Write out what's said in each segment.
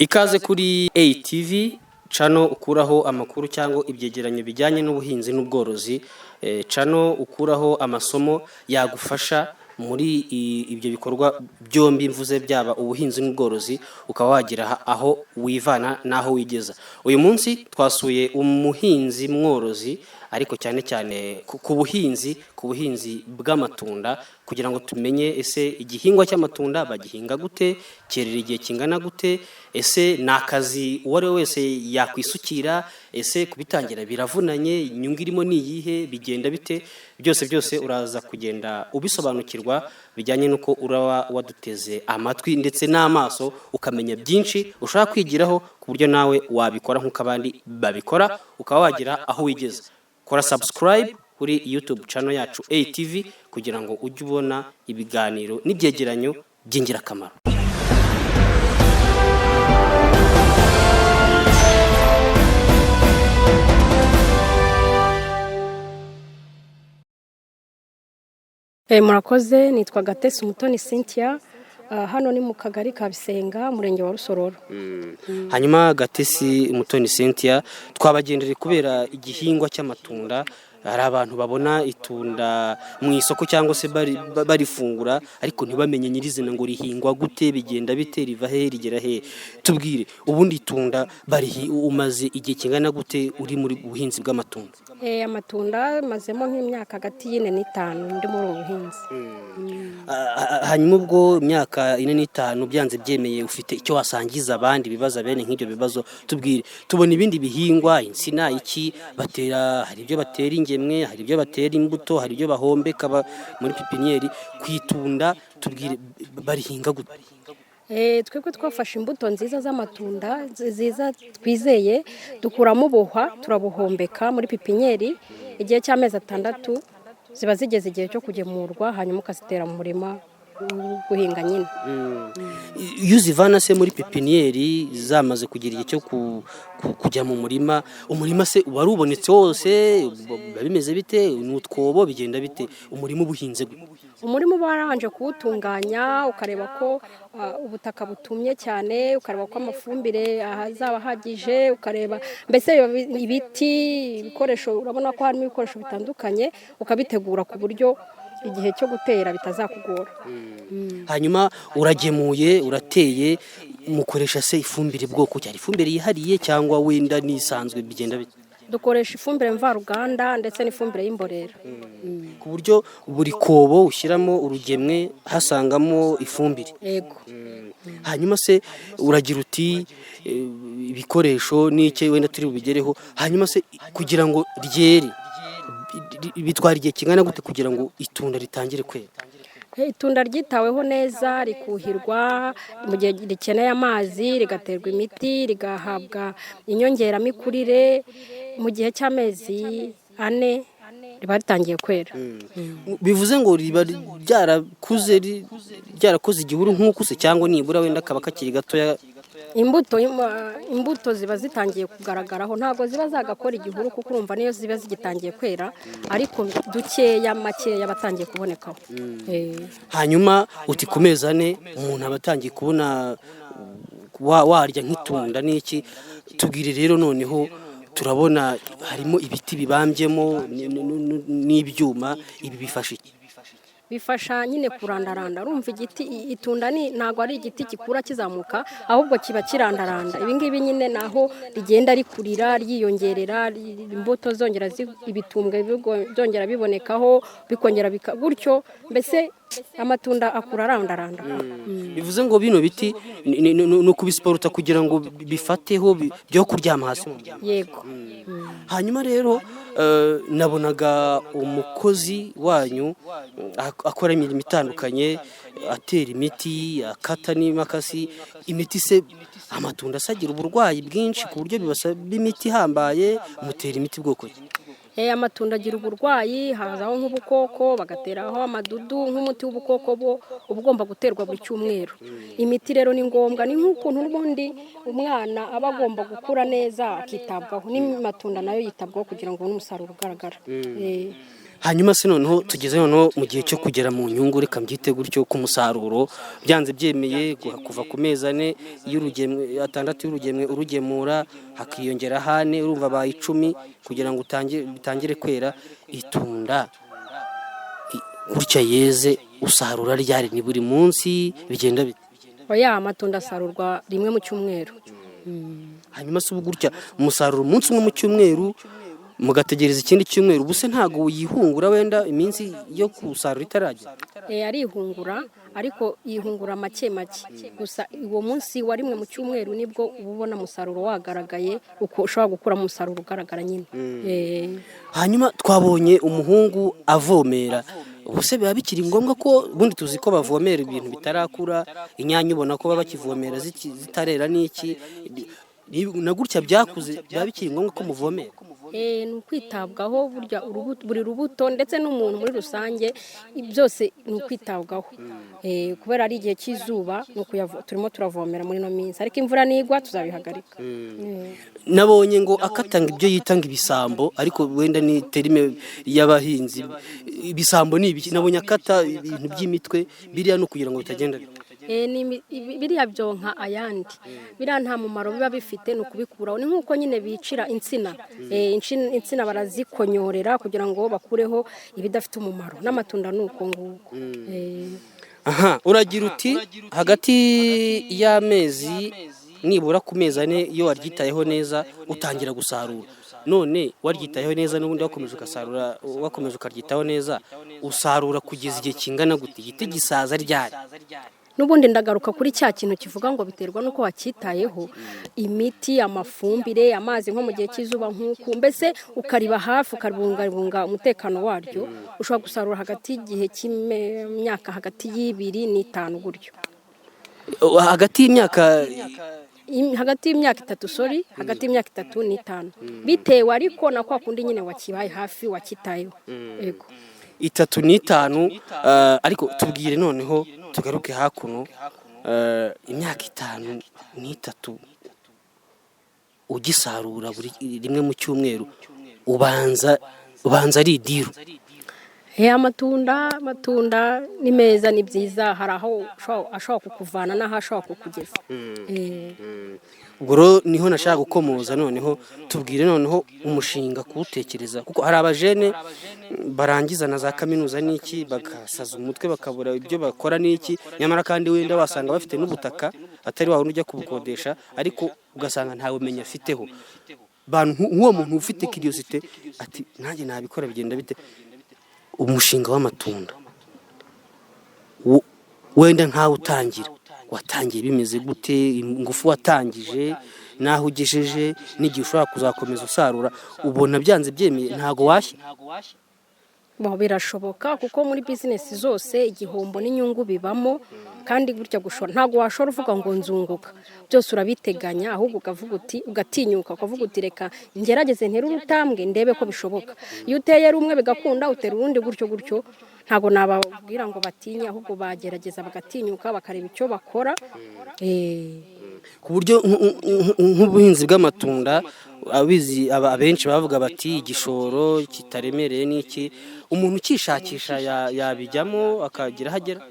Ikaze kuri ATV cano ukuraho amakuru cyangwa ibyegeranyo bijyanye n'ubuhinzi n'ubworozi, cano ukuraho amasomo yagufasha muri ibyo bikorwa byombi mvuze, byaba ubuhinzi n'ubworozi, ukaba wagira aho wivana n'aho wigeza. Uyu munsi twasuye umuhinzi mworozi, ariko cyane cyane ku buhinzi bw'amatunda, kugira ngo tumenye ese igihingwa cy'amatunda bagihinga gute, cyerera igihe kingana gute, ese ni akazi uwo ari we wese yakwisukira, ese kubitangira biravunanye, inyungu irimo ni iyihe, bigenda bite, byose uraza kugenda ubisobanukirwa, bijyanye n'uko uraba waduteze amatwi ndetse n'amaso, ukamenya byinshi ushaka kwigiraho, ku buryo nawe wabikora nk'uko abandi babikora, ukaba wagira aho wigeza. Kora subscribe kuri YouTube channel yacu ATV kugira ngo ujye ubona ibiganiro n'ibyegeranyo by'ingirakamaro. Murakoze, nitwa Gatesi Umutoni Cynthia, hano ni mu kagari ka Bisenga, murenge wa Rusororo. Hanyuma Gatesi Umutoni Cynthia, twabagendereye kubera igihingwa cy'amatunda. Hari abantu babona itunda mu isoko cyangwa se barifungura, ariko ntibamenye nyirizina ngo rihingwa gute, bigenda bite, riva he, rigera he. Tubwire ubundi itunda umaze igihe kingana gute uri muri buhinzi bw'amatunda? Amatunda mazemo nk'imyaka hagati y'ine n'itanu ndi muri ubuhinzi. Hanyuma ubwo imyaka 4 n'itanu byanze byemeye, ufite icyo wasangiza abandi bibaza bene nk'ibyo bibazo. Tubwire, tubona ibindi bihingwa, insina, iki batera, hari ibyo batera ingemwe, hari ibyo batera imbuto, hari ibyo bahombeka muri pipinieri. Kwitunda tubwire barihinga gute? Twebwe twafashe imbuto nziza z'amatunda nziza twizeye, dukuramo ubuhwa, turabuhombeka muri pipinieri. Igihe cy'amezi 6 ziba zigeze igihe cyo kugemurwa, hanyuma ukazitera mu murima guhinga nyine. Iyo uzivana se muri pipinieri zamaze kugira igihe cyo kujya mu murima, umurima se wari ubonetse wose, bimeze bite, n'utwobo bigenda bite, umurima ubuhinze gute? Umurima baranje kuwutunganya, ukareba ko ubutaka butumye cyane, ukareba ko amafumbire azaba hagije, ukareba mbese ibiti, ibikoresho, urabona ko harimo ibikoresho bitandukanye, ukabitegura ku buryo igihe cyo gutera bitazakugora. Hanyuma uragemuye, urateye, mukoresha se ifumbire bwoko cyari ifumbire yihariye cyangwa wenda nisanzwe, bigenda bite? Dukoresha ifumbire mvaruganda ndetse n'ifumbire y'imborera. Ku buryo buri kobo ushyiramo urugemwe hasangamo ifumbire. Yego. Hanyuma se uragira uti ibikoresho n'icyo wenda turi bubigereho, hanyuma se kugira ngo ryere bitwara igihe kingana gute kugira ngo itunda ritangire kwera? Itunda ryitaweho neza, rikuhirwa mu gihe rikeneye amazi, rigaterwa imiti, rigahabwa inyongeramikurire, mu gihe cy'amezi 4 riba ritangiye kwera. Bivuze ngo riba ryarakoze igihuru nk'uko se, cyangwa nibura wenda kaba kakiri gatoya? Imbuto ziba zitangiye kugaragaraho, ntabwo ziba zagakora igihuru, kuko urumva niyo ziba zigitangiye kwera, ariko makeya batangiye kubonekaho. Hanyuma uti ku mezi 4 umuntu aba atangiye kubona warya nk'itunda n'iki. Tubwire rero, noneho turabona harimo ibiti bibambyemo n'ibyuma, ibi bifasha iki? Bifasha nyine kurandaranda. Urumva igiti, itunda ntago ari igiti gikura kizamuka, ahubwo kiba kirandaranda. Ibi ngibi nyine naho rigenda rikurira, ryiyongerera, imbuto zongera ibitumbwe byongera bibonekaho, bikongera gutyo, mbese amatunda akura arandaranda. Bivuze ngo bino biti no kubisiporuta kugira ngo bifateho byo kuryama hasi. Yego. Hanyuma rero nabonaga umukozi wanyu akora imirimo itandukanye, atera imiti, akata n'imakasi. Imiti se amatunda asagira uburwayi bwinshi ku buryo bibasaba imiti ihambaye, mutera imiti bwoko ki? Amatunda agira uburwayi, hazaho nk'ubukoko, bagateraho amadudu, nk'umuti w'ubukoko uba ugomba guterwa buri cyumweru. Imiti rero ni ngombwa, ni nk'ukuntu n'ubundi umwana aba agomba gukura neza akitabwaho, n'amatunda nayo yitabwaho kugira ngo ubone umusaruro ugaragara. hanyuma se noneho tugeze noneho mu gihe cyo kugera mu nyungu, reka mbyite gutyo, ku musaruro byanze byemeye kuva ku mezi 4 y'urugemwe, 6 y'urugemwe urugemura, hakiyongera 4, urumva ba 10 kugira ngo bitangire kwera itunda gutya yeze. Usarura ryari? Ni buri munsi bigenda bite? oya amatunda asarurwa rimwe mu cyumweru. Hanyuma se ubu gutya umusaruro umunsi umwe mu cyumweru, mugategereza ikindi cyumweru, ubuse ntago yihungura wenda iminsi yo kusarura itaragera? Arihungura ariko yihungura make gusa uwo munsi wa rimwe mu cyumweru nibwo ubona umusaruro wagaragaye, uko ushobora gukura umusaruro ugaragara nyine. Hanyuma twabonye umuhungu avomera, ubuse biba bikiri ngombwa ko bundi tuzi ko bavomera ibintu bitarakura, inyanya ubona ko baba bakivomera zitarera n'iki na gutya byakuze, biba bikiri ngombwa ko muvomera? Ni ukwitabwaho, burya buri rubuto ndetse n'umuntu muri rusange byose ni ukwitabwaho. Kubera ari igihe cy'izuba turimo turavomera muri no minsi, ariko imvura nigwa tuzabihagarika. Nabonye ngo akatanga ibyo yitanga ibisambo, ariko wenda ni terime y'abahinzi. Ibisambo ni ibiki? Nabonye akata ibintu by'imitwe, biriya no kugira ngo bitagenda biriya byonka ayandi, biriya nta mumaro biba bifite, ni ukubikuraho. Ni nk'uko nyine bicira insina, insina barazikonyorera kugira ngo bakureho ibidafite umumaro, n'amatunda ni uko nguko. Uragira uti hagati y'amezi nibura ku mezi 4 iyo waryitayeho neza utangira gusarura. None waryitayeho neza n'ubundi wakomeje ugasarura, wakomeje ukaryitaho neza, usarura kugeza igihe kingana gute? Igiti gisaza ryari? N'ubundi ndagaruka kuri cya kintu kivuga ngo biterwa nuko wakitayeho, imiti, amafumbire, amazi nko mu gihe cy'izuba nk'uku, mbese ukariba hafi, ukaribungabunga umutekano waryo. Ushobora gusarura hagati y'igihe cy'imyaka hagati y'2 n'5 gutyo. Hagati y'imyaka 3 hagati y'imyaka 3 n'5 bitewe ariko na kwa kundi nyine wakibaye hafi wakitayeho. Yego 3 n'5. Ariko tubwire noneho tugaruke hakuno, imyaka 5 n'3 ugisarura buri rimwe mu cyumweru, ubanza ari idiru. Amatunda ni meza, ni byiza, hari aho ashobora kukuvana n'aho ashobora kukugeza. Ubwo niho nashaka gukomoza. Noneho tubwire noneho umushinga kuwutekereza, kuko hari abajene barangiza na za kaminuza n'iki bagasaza umutwe bakabura ibyo bakora n'iki, nyamara kandi wenda wasanga bafite n'ubutaka atari wawe ujya kubukodesha, ariko ugasanga ntawe menya afiteho. Nk'uwo muntu ufite curiosity ati nanjye nabikora bigenda bite? Umushinga w'amatunda wenda nkawe utangira, watangiye bimeze gute? Ingufu watangije naho ugejeje n'igihe ushobora kuzakomeza usarura, ubona byanze byemeye ntago washya? Birashoboka, kuko muri business zose igihombo n'inyungu bibamo, kandi gutya gushora ntago washora uvuga ngo nzunguka, byose urabiteganya, ahubwo ukavuga uti, ugatinyuka ukavuga uti reka ngerageze ntere urutambwe ndebe ko bishoboka. Iyo uteye rumwe bigakunda, utera urundi gutyo, ntago nababwira ngo batinye, ahubwo bagerageza bagatinyuka bakareba icyo bakora. Ku buryo nk'ubuhinzi bw'amatunda abizi abenshi bavuga bati igishoro kitaremereye n'iki, umuntu ukishakisha yabijyamo akagira hagera.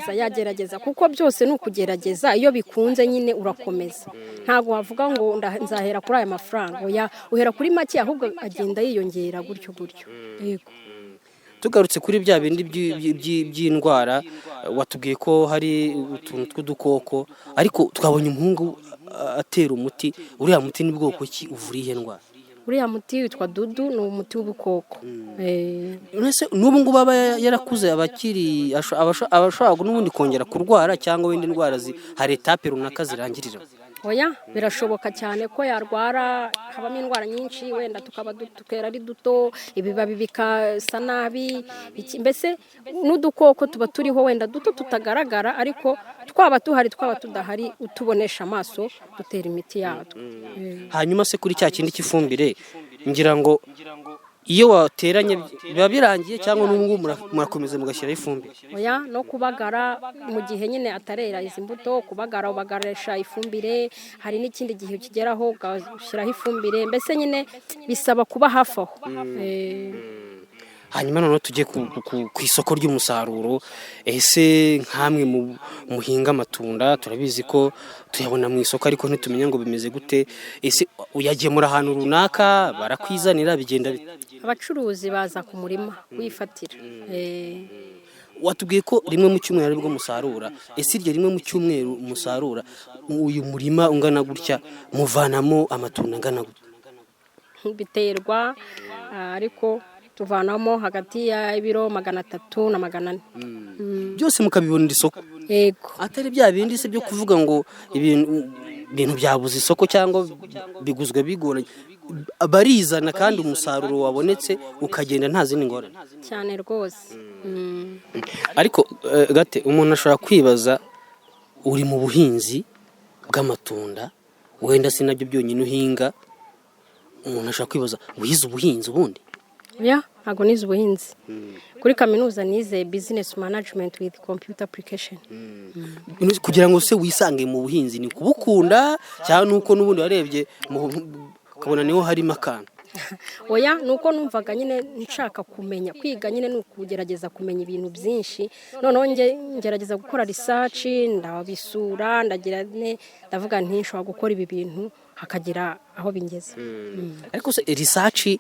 Yagerageza kuko byose ni ukugerageza. Iyo bikunze nyine urakomeza, ntago wavuga ngo nzahera kuri aya mafaranga, uhera kuri make, ahubwo agenda yiyongera gutyo. Yego. Tugarutse kuri bya bindi by'indwara, watubwiye ko hari utuntu tw'udukoko, ariko twabonye umuhungu atera umuti. Uriya muti ni bwoko ki, uvura ihe ndwara? Uriya muti witwa dudu, ni umuti w'ubukoko. N'ubu ngubu aba yarakuze, abakiri abashobora n'ubundi kongera kurwara, cyangwa wenda indwara hari etape runaka zirangirira? Oya, birashoboka cyane ko yarwara, habamo indwara nyinshi, wenda tukera ari duto, ibibabi bikasa nabi, mbese n'udukoko tuba turiho wenda duto tutagaragara, ariko twaba tuhari twaba tudahari, utubonesha amaso, dutera imiti yatwo. Hanyuma se kuri cya kindi cy'ifumbire, ngira ngo iyo wateranye biba birangiye cyangwa n'ubu murakomeza mugashyiraho ifumbire? oya no kubagara mu gihe nyine atarera izi mbuto kubagara ubagarisha ifumbire hari n'ikindi gihe kigeraho ugashyiraho ifumbire mbese nyine bisaba kuba hafi aho. Hanyuma noneho tujye ku isoko ry'umusaruro. Ese nkamwe muhinga amatunda turabizi ko tuyabona mu isoko ariko ntitumenya ngo bimeze gute. Ese uyagemura ahantu runaka barakwizanira bigenda bite? Abacuruzi baza ku murima wifatira. Watubwiye ko rimwe mu cyumweru aribwo musarura. Ese iryo rimwe mu cyumweru musarura uyu murima ungana gutya muvanamo amatunda angana gutya? Biterwa ariko tuvanamo hagati ya ibiro 300 na 400. Byose mukabibonera isoko? Yego. Atari bya bindi se byo kuvuga ngo ibintu byabuze isoko cyangwa biguzwe bigoranye. Barizana kandi umusaruro wabonetse ukagenda nta zindi ngorane cyane rwose. Ariko Gate, umuntu ashobora kwibaza uri mu buhinzi bw'amatunda wenda sinabyo byonyine uhinga, umuntu ashobora kwibaza wize ubuhinzi ubundi? Ya, ntago nize ubuhinzi. Kuri kaminuza nize business management with computer application. Kugira ngo se wisange mu buhinzi ni kubukunda cyangwa nuko nubundi warebye ukabona niho harimo akantu? Oya nuko numvaga nyine nshaka kumenya kwiga nyine nukugerageza kumenya ibintu byinshi noneho ngerageza gukora research ndabisura ndavuga nti nshobora gukora ibi bintu hakagira aho bingeze. Ariko se research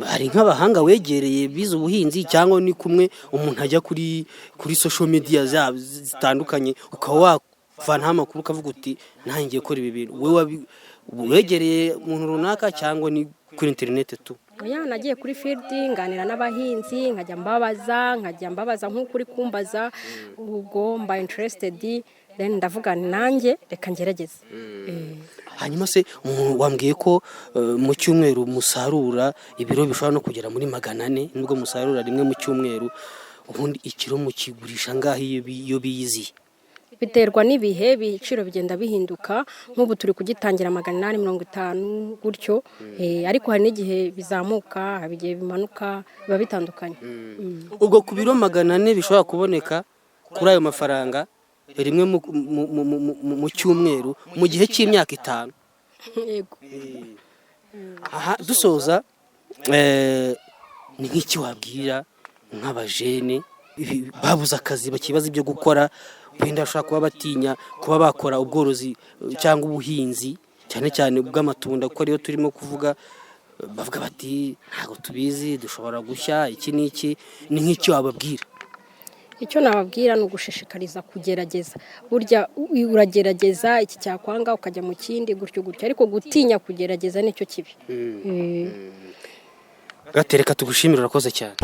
hari nk'abahanga wegereye bize ubuhinzi cyangwa ni kumwe umuntu ajya kuri social media zitandukanye ukaba wavanaho amakuru ukavuga uti ntangiye gukora ibi bintu? Wewe wegereye umuntu runaka cyangwa ni kuri internet tu? Oya nagiye kuri field nganira n'abahinzi nkajya mbabaza nk'ukuri kumbaza ubwo mba interested then ndavuga nanjye reka ngerageze. Hanyuma se wambwiye ko mu cyumweru musarura ibiro bishobora no kugera muri 400 nubwo musarura rimwe mu cyumweru. Ubundi ikiro mu kigurisha ngaho iyo biyizi? Biterwa n'ibihe ibiciro bigenda bihinduka. Nk'ubu turi kugitangira 850 gutyo, ariko hari n'igihe bizamuka hari igihe bimanuka biba bitandukanye. Ubwo ku biro 400 bishobora kuboneka kuri ayo mafaranga rimwe mu cyumweru mu gihe cy'imyaka 5. Yego. Aha dusoza ni nk'iki wabwira nk'abajene babuze akazi bakibaza ibyo gukora wenda bashaka kuba batinya kuba bakora ubworozi cyangwa ubuhinzi cyane cyane bw'amatunda kuko ariyo turimo kuvuga, bavuga bati ntago tubizi dushobora gushya iki n'iki, ni nk'iki wababwira? Icyo nababwira ni ugushishikariza kugerageza. Burya uragerageza iki cyakwanga ukajya mu kindi gutyo ariko gutinya kugerageza nicyo kibi. Gatereka tugushimira urakoze cyane.